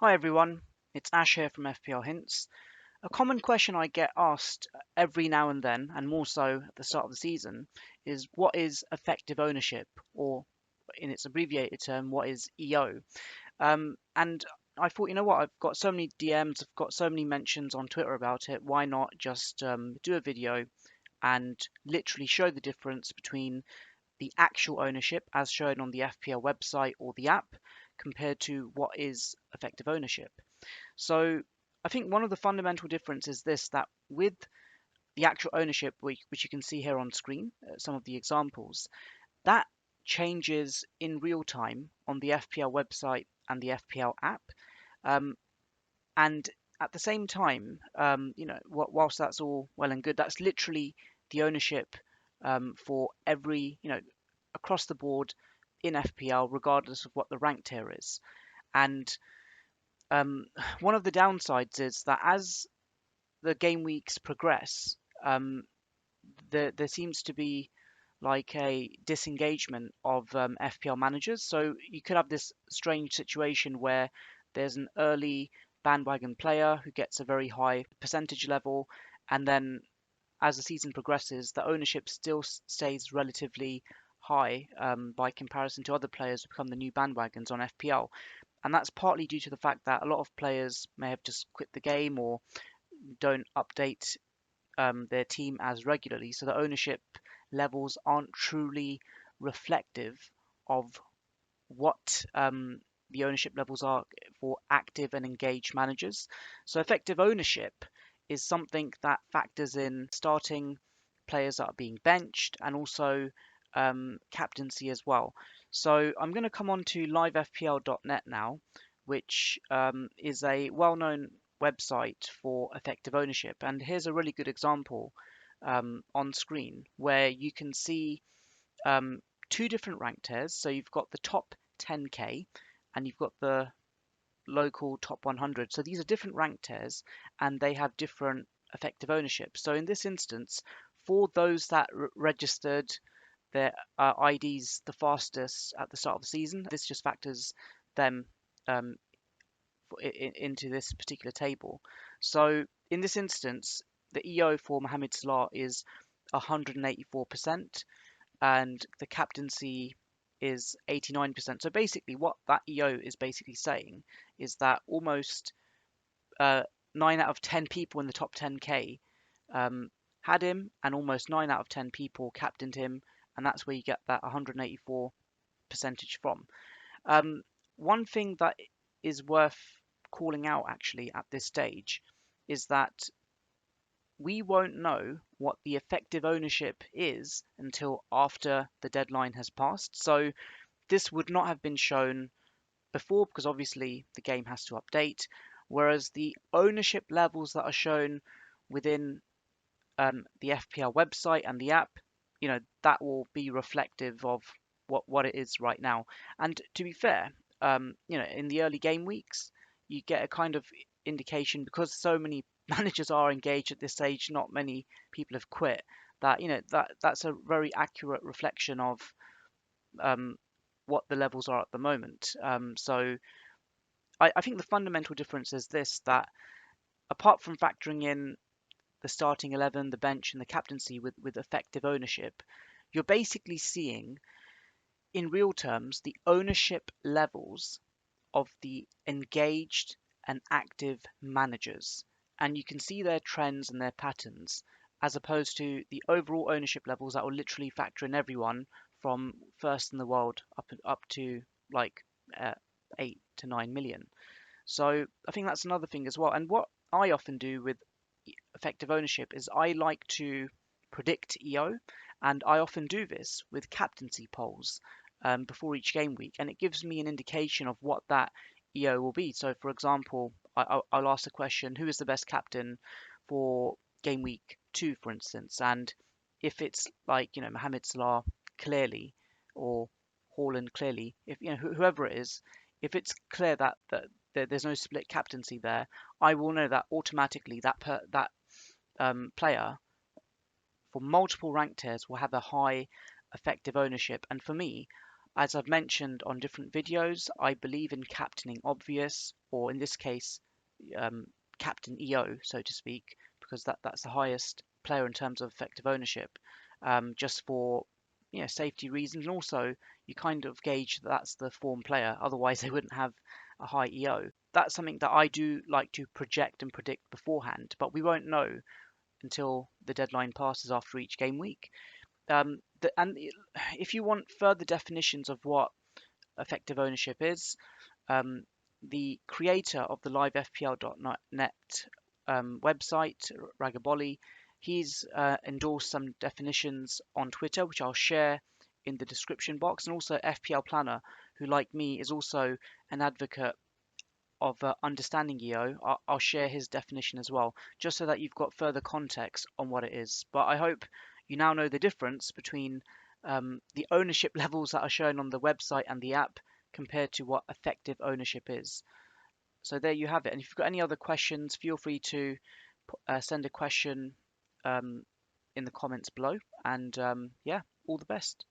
Hi everyone, it's Ash here from FPL Hints. A common question I get asked every now and then, and more so at the start of the season, is what is effective ownership, or in its abbreviated term, what is EO? And I thought, you know what, I've got so many DMs, I've got so many mentions on Twitter about it, why not just do a video and literally show the difference between the actual ownership as shown on the FPL website or the app compared to what is effective ownership. So I think one of the fundamental differences is this, that with the actual ownership, which you can see here on screen, some of the examples, that changes in real time on the FPL website and the FPL app. Um, and at the same time, whilst that's all well and good, that's literally the ownership for every, across the board in FPL, regardless of what the rank tier is. And one of the downsides is that as the game weeks progress, there seems to be like a disengagement of FPL managers. So you could have this strange situation where there's an early bandwagon player who gets a very high percentage level, and then as the season progresses, the ownership still stays relatively high by comparison to other players who become the new bandwagons on FPL. And that's partly due to the fact that a lot of players may have just quit the game or don't update their team as regularly, so the ownership levels aren't truly reflective of what the ownership levels are for active and engaged managers. So effective ownership is something that factors in starting players that are being benched and also captaincy as well. So I'm going to come on to LiveFPL.net now, which is a well-known website for effective ownership. And here's a really good example on screen where you can see um, two different rank tiers. So you've got the top 10k and you've got the local top 100. So these are different rank tiers and they have different effective ownership. So in this instance, for those that registered their IDs the fastest at the start of the season, this just factors them um, into this particular table. So in this instance, the EO for Mohamed Salah is 184%, and the captaincy is 89%. So basically, what that EO is basically saying is that almost 9 out of 10 people in the top 10k had him, and almost 9 out of 10 people captained him, and that's where you get that 184 percentage from. One thing that is worth calling out actually at this stage is that we won't know what the effective ownership is until after the deadline has passed. So this would not have been shown before because obviously the game has to update, whereas the ownership levels that are shown within the FPL website and the app, that will be reflective of what it is right now. And to be fair, in the early game weeks, you get a kind of indication because so many managers are engaged at this stage. Not many people have quit. That that's a very accurate reflection of um, what the levels are at the moment. So I think the fundamental difference is this: that apart from factoring in the starting 11, the bench, and the captaincy with effective ownership, you're basically seeing in real terms the ownership levels of the engaged and active managers. And you can see their trends and their patterns as opposed to the overall ownership levels that will literally factor in everyone from first in the world up to like 8 to 9 million. So I think that's another thing as well. And what I often do with effective ownership is I like to predict EO, and I often do this with captaincy polls before each game week, and it gives me an indication of what that EO will be. So, for example, I'll ask the question, who is the best captain for game week 2, for instance? And if it's like, Mohamed Salah clearly, or Haaland clearly, if whoever it is, if it's clear that there's no split captaincy there, I will know that automatically that player for multiple rank tiers will have a high effective ownership. And for me, As I've mentioned on different videos, I believe in captaining obvious, or in this case, um, captain EO, so to speak, because that's the highest player in terms of effective ownership, just for safety reasons, and also you kind of gauge that that's the form player. Otherwise, they wouldn't have a high EO. That's something that I do like to project and predict beforehand, but we won't know until the deadline passes after each game week. And if you want further definitions of what effective ownership is, um, the creator of the LiveFPL.net website, Ragaboli, he's endorsed some definitions on Twitter, which I'll share in the description box, and also FPL Planner, who, like me, is also an advocate of understanding EO. I'll share his definition as well, just so that you've got further context on what it is. But I hope you now know the difference between the ownership levels that are shown on the website and the app compared to what effective ownership is. So there you have it. And if you've got any other questions, feel free to send a question um, in the comments below. And yeah, all the best.